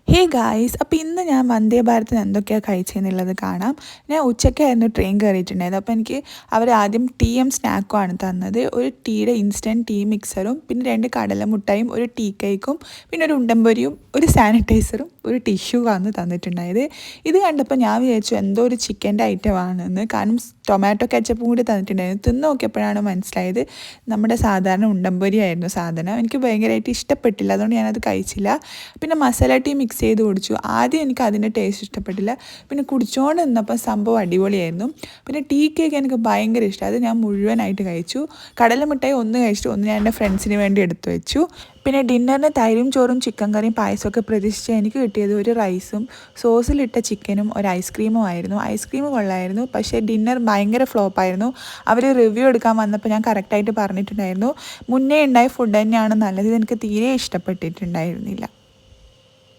Hey guys, അപ്പോൾ ഇന്ന് ഞാൻ വന്ദേ ഭാരതിന് എന്തൊക്കെയാണ് കഴിച്ചതെന്നുള്ളത് കാണാം. ഞാൻ ഉച്ചയ്ക്കായിരുന്നു ട്രെയിൻ കയറിയിട്ടുണ്ടായത്. അപ്പോൾ എനിക്ക് അവർ ആദ്യം ടീയും സ്നാക്കുമാണ് തന്നത്. ഒരു ടീയുടെ ഇൻസ്റ്റൻറ്റ് ടീ മിക്സറും പിന്നെ 2 കടലമുട്ടായും ഒരു ടീ കേക്കും പിന്നെ ഒരു ഉണ്ടംപൊരിയും ഒരു സാനിറ്റൈസറും ഒരു ടിഷ്യൂ തന്നിട്ടുണ്ടായത്. ഇത് കണ്ടപ്പോൾ ഞാൻ വിചാരിച്ചു എന്തോ ഒരു ചിക്കൻ്റെ ഐറ്റം ആണെന്ന്. കാരണം ടൊമാറ്റോ കെച്ചപ്പും കൂടി തന്നിട്ടുണ്ടായിരുന്നു. തിന്ന് നോക്കിയപ്പോഴാണ് മനസ്സിലായത് നമ്മുടെ സാധാരണ ഉണ്ടംപൊരി ആയിരുന്നു സാധനം. എനിക്ക് ഭയങ്കരമായിട്ട് ഇഷ്ടപ്പെട്ടില്ല, അതുകൊണ്ട് ഞാനത് കഴിച്ചില്ല. പിന്നെ മസാല ടീ മിക്സ് ചെയ്ത് കുടിച്ചു. ആദ്യം എനിക്ക് അതിൻ്റെ ടേസ്റ്റ് ഇഷ്ടപ്പെട്ടില്ല, പിന്നെ കുടിച്ചുകൊണ്ട് നിന്നപ്പോൾ സംഭവം അടിപൊളിയായിരുന്നു. പിന്നെ ടീ കേക്ക് എനിക്ക് ഭയങ്കര ഇഷ്ടമായി, അത് ഞാൻ മുഴുവനായിട്ട് കഴിച്ചു. കടലമിഠായി ഒന്ന് കഴിച്ചിട്ട് ഒന്ന് ഞാൻ എൻ്റെ ഫ്രണ്ട്സിന് വേണ്ടി എടുത്തു വെച്ചു. പിന്നെ ഡിന്നറിന് തൈരും ചോറും ചിക്കൻ കറിയും പായസമൊക്കെ പ്രതീക്ഷിച്ച് എനിക്ക് കിട്ടിയത് ഒരു റൈസും സോസിലിട്ട ചിക്കനും ഒരു ഐസ്ക്രീമും ആയിരുന്നു. ഐസ്ക്രീം കൊള്ളായിരുന്നു, പക്ഷേ ഡിന്നർ ഭയങ്കര ഫ്ലോപ്പായിരുന്നു. അവർ റിവ്യൂ എടുക്കാൻ വന്നപ്പോൾ ഞാൻ കറക്റ്റായിട്ട് പറഞ്ഞിട്ടുണ്ടായിരുന്നു മുന്നേ ഉണ്ടായ ഫുഡ് തന്നെയാണ് നല്ലത്, ഇതെനിക്ക് തീരെ ഇഷ്ടപ്പെട്ടിട്ടുണ്ടായിരുന്നില്ല.